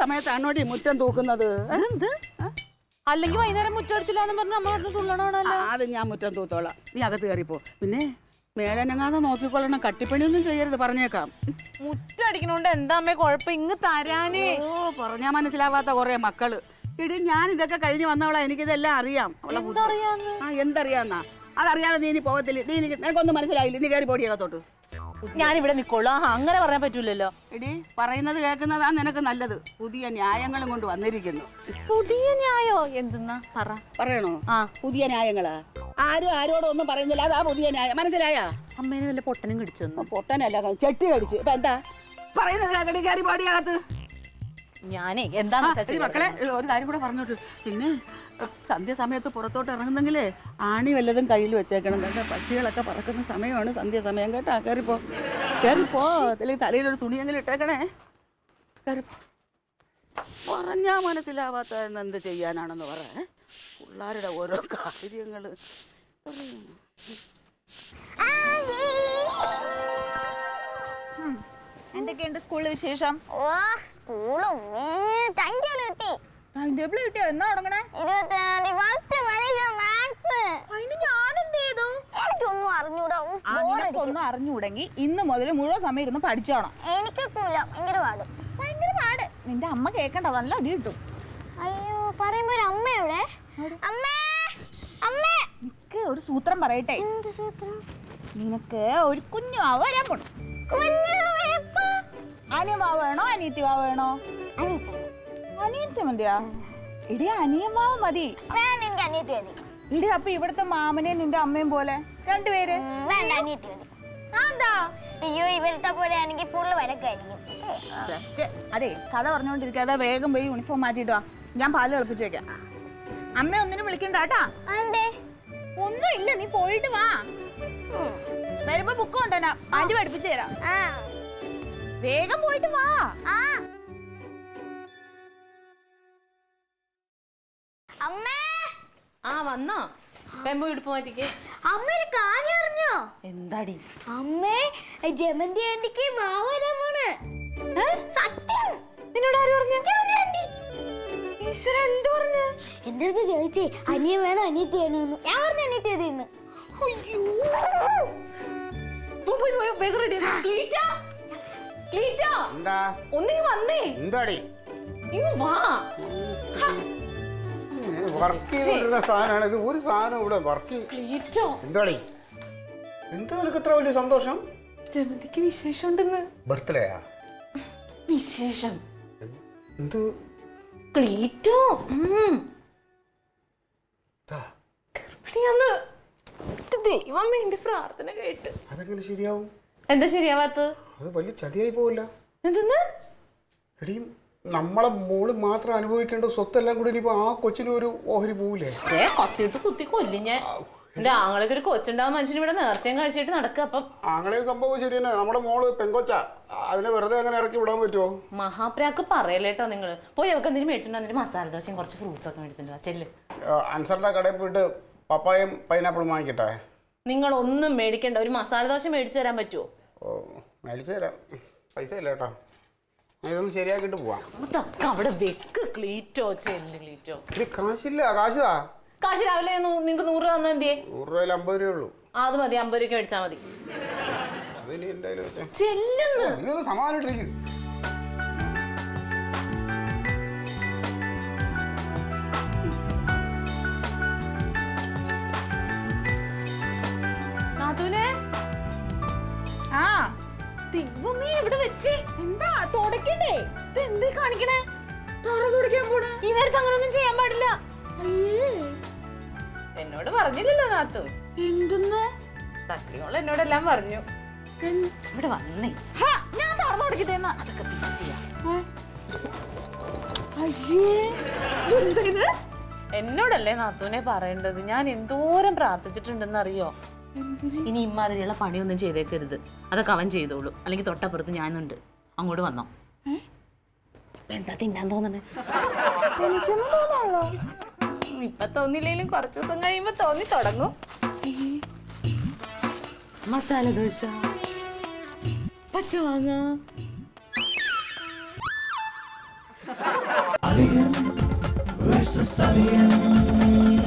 സമയത്താണോടി മുറ്റം തൂക്കുന്നത്? അല്ലെങ്കിൽ വൈകുന്നേരം മുറ്റടിച്ചില്ലാന്ന് പറഞ്ഞ അമ്മ പറഞ്ഞ് തുള്ളണോണല്ലോ. അത് ഞാൻ മുറ്റം തൂത്തോളാം, നീ അകത്ത് കയറിപ്പോ. പിന്നെ മേലനങ്ങാതെ നോക്കിക്കൊള്ളണം, കട്ടിപ്പണിയൊന്നും ചെയ്യരുത്, പറഞ്ഞേക്കാം. മുറ്റടിക്കണോണ്ട് എന്താ അമ്മേ കുഴപ്പം? ഇങ്ങ് തരാനേ. പറഞ്ഞാ മനസ്സിലാവാത്ത കൊറേ മക്കള്. എടി ഞാൻ ഇതൊക്കെ കഴിഞ്ഞ് വന്നവളാ, എനിക്കിതെല്ലാം അറിയാം. എന്തറിയാന്നാ? അതറിയാതെ നീ ഇനി പോകത്തില്ല. നിനക്കൊന്നും മനസ്സിലായില്ല, നീ കയറി പോടിയകത്തോട്ട്. ഞാനിവിടെ നിക്കോളൂ. അങ്ങനെ പറയാൻ പറ്റൂലല്ലോ. എടി പറയുന്നത് കേൾക്കുന്നതാ നിനക്ക് നല്ലത്. പുതിയ ന്യായങ്ങളും കൊണ്ട് വന്നിരിക്കുന്നു. പുതിയ ന്യായോ? എന്തെന്നാ പറയണോ? പുതിയ ന്യായങ്ങളാ. ആരും ആരോടും ഒന്നും പറയുന്നില്ല, അതാ പുതിയ ന്യായം. മനസ്സിലായാ? അമ്മേനെ വല്ല പൊട്ടനും കടിച്ചു? പൊട്ടനല്ല, ചെട്ടി കടിച്ച്. ഇപ്പൊ എന്താ പറയുന്നത്? കേൾക്കടി, കയറി പോടിയകത്ത്. ഞാനേ എന്താ മക്കളെ ഒരു കാര്യം കൂടെ പറഞ്ഞോട്ട്. പിന്നെ സന്ധ്യാസമയത്ത് പുറത്തോട്ട് ഇറങ്ങുന്നെങ്കിലേ ആണി വല്ലതും കയ്യിൽ വെച്ചേക്കണം കേട്ടോ. പക്ഷികളൊക്കെ പറക്കുന്ന സമയമാണ് സന്ധ്യാസമയം കേട്ടാ. കയറിപ്പോ അല്ലെങ്കിൽ തലയിലൊരു തുണിയെങ്കിലും ഇട്ടേക്കണേ. കയറിപ്പോ. പറഞ്ഞാ മനസ്സിലാവാത്ത എന്ത് ചെയ്യാനാണെന്ന് പറയാ. പിള്ളേരുടെ ഓരോ കാര്യങ്ങള്. എന്തൊക്കെയുണ്ട് സ്കൂളിലെ വിശേഷം? കിട്ടിയോ? എന്നാ തുടങ്ങണേ? ഒന്നും അറിഞ്ഞൂടെങ്കിൽ ഇന്ന് മുതൽ മുഴുവൻ സമയം ഇരുന്ന് പഠിച്ചോണം. ഭയങ്കര പാട്. നിന്റെ അമ്മ കേക്കണ്ട, നല്ല അടി കിട്ടും. അയ്യോ, പറയുമ്പോ ഒരു അമ്മയുടെ നിനക്ക് ഒരു സൂത്രം പറയട്ടെ. എന്ത് സൂത്രം? നിനക്ക് ഒരു കുഞ്ഞു വാവ വരാൻ പോണം. അനിയമാവ് വേണോ അനിയത്തി വാവ വേണോ? അനിയത്തി മതിയാ? ഇടി അനിയമാവ് മതി. ഇടി അപ്പൊ ഇവിടുത്തെ മാമനെയും നിന്റെ അമ്മയും പോലെ രണ്ടുപേര്. അയ്യോ, ഇവരുടെ പോലെ ആണെങ്കിൽ ഫുള്ള് വരക്കായിരിക്കും. അതെ, കഥ പറഞ്ഞോണ്ടിരിക്കാതെ വേഗം പോയി യൂണിഫോം മാറ്റിയിട്ട് വാ. ഞാൻ പാല് തിളപ്പിച്ച് വെക്കാം. അമ്മ ഒന്നിനും വിളിക്കണ്ട കേട്ടാ. ഒന്നും ഇല്ല, നീ പോയിട്ട് വാ. വരുമ്പോ ബുക്ക് കൊണ്ടുവരാ, ആന്റി പഠിപ്പിച്ചു തരാം. വേഗം പോയിട്ട് വാ. വന്നോ? എടുപ്പ് മാറ്റിക്കേ. അമ്മ ഒരു കാര്യം അറിഞ്ഞോ? എന്താടി? അമ്മേ, ജമന്തി ആന്റിക്ക് മാവ് വരാൻ പോണ്. സത്യം. നിന്നോട് ആര് പറഞ്ഞു? ഈശ്വര, എന്ത് പറഞ്ഞു? എന്റെ അടുത്ത് ചോദിച്ചേ അനിയൻ വേണം അനിയത്തി വേണമെന്ന്. ഞാൻ പറഞ്ഞു അനിയത്തി അതിന്ന്. ഒന്നിങ്ങ് വന്നേ. എന്താടി വാ. വർക്ക് ചെയ്തുകൊണ്ടിരുന്ന സാധനമാണ് ഇത്. ഒരു സാധനം ഇവിടെ വർക്ക്. എന്താടി എന്താ നിനക്ക് ഇത്ര വലിയ സന്തോഷം? ജമന്തിക്ക് വിശേഷം ഉണ്ടെന്ന്. ബർത്ത്ഡേയാ? വിശേഷം എന്ത്? ക്ലീറ്റോ ഗർഭിണിയാന്ന്. ദൈവമേ, എന്റെ പ്രാർത്ഥന കേട്ട്. അതെങ്ങനെ ശരിയാവും? എന്താ ശരിയാവാത്തത്? അത് വലിയ ചതിയായി പോവില്ല? എന്തെന്ന്? എടീ, നമ്മളെ മോള് മാത്രം അനുഭവിക്കേണ്ട സ്വത്തെല്ലാം കൂടി ഇനിയിപ്പോ ആ കൊച്ചിന് ഒരു ഓഹരി പോവില്ലേ? കത്തിയിട്ട് കുത്തി കൊല്ലും ഞാൻ. എന്റെ ആങ്ങളൊക്കെ ഒരു കൊച്ചുണ്ടാവും മനുഷ്യന് ഇവിടെ നേർച്ചയും കഴിച്ചിട്ട് നടക്കുക. അപ്പം ആങ്ങളെ സംഭവം ശരി തന്നെ. നമ്മുടെ മോള് പെങ്കൊച്ചാ, അതിനെ വെറുതെ അങ്ങനെ ഇറക്കി വിടാൻ പറ്റുമോ? മഹാപ്രാക്ക് പറയല്ലേട്ടോ നിങ്ങള്. പോയി അവർക്ക് എന്തെങ്കിലും മേടിച്ചിട്ടുണ്ടോ? മസാല ദോശയും കുറച്ച് ഫ്രൂട്ട്സ് ഒക്കെ മേടിച്ചിട്ടുണ്ടോ? ചെല്ല്. അൻസറിന്റെ കടയിൽ പോയിട്ട് പപ്പായും പൈനാപ്പിളും വാങ്ങിക്കട്ടെ. നിങ്ങൾ ഒന്നും മേടിക്കണ്ട, ഒരു മസാല ദോശ മേടിച്ചു തരാൻ പറ്റുമോ? മേടിച്ചു തരാം, പൈസ ഇല്ല കേട്ടോ. ഇതൊന്ന് ശരിയാക്കിട്ട് പോവാം. അതൊക്കെ അവിടെ വെക്ക് ക്ലീറ്റോ. ചെല്ല് ക്ലീറ്റോ. കാശില്ല, കാശാ. കാശ് രാവിലെ നിങ്ങൾക്ക് 100 രൂപ തന്നാ എന്തിയെ? 100 രൂപയിൽ 50 രൂപ ഉള്ളൂ. അത് മതി, 50 രൂപയ്ക്ക് മേടിച്ചാൽ മതി. അതിന് എന്തായാലും ചെല്ലുന്നു. സമാധാനിട്ടിരിക്കും. എന്താ തുടക്കണ്ടേ? എന്തേ കാണിക്കണേ? തുടയ്ക്കാൻ പോണ ഈ നേരത്തെ അങ്ങനൊന്നും ചെയ്യാൻ പാടില്ല. എന്നോട് പറഞ്ഞില്ലല്ലോ നാത്തു. എന്തെന്ന്? തക്രിയോള് എന്നോടെല്ലാം പറഞ്ഞു. ഇവിടെ വന്നേ. ഞാൻ തുറന്നു കൊടുക്കട്ടെന്ന്. അതൊക്കെ പിന്നെ ചെയ്യാം. എന്നോടല്ലേ നാത്തൂനെ പറയേണ്ടത്. ഞാൻ എന്തോരം പ്രാർത്ഥിച്ചിട്ടുണ്ടെന്ന് അറിയോ? ഇനി ഇമ്മാതിരിയുള്ള പണിയൊന്നും ചെയ്തേക്കരുത്. അതൊക്കെ അവൻ ചെയ്തോളൂ. അല്ലെങ്കിൽ തൊട്ടപ്പുറത്ത് ഞാനുണ്ട്, അങ്ങോട്ട് വന്നോ. എന്താ തിന്നാൻ തോന്നണേ? എനിക്കൊന്നും തോന്നാണല്ലോ. ഇപ്പൊ തോന്നില്ലെങ്കിലും കുറച്ചു ദിവസം കഴിയുമ്പോ തോന്നി തുടങ്ങും. മസാല ദോശ, പച്ചമാങ്ങ, Alien versus Alien.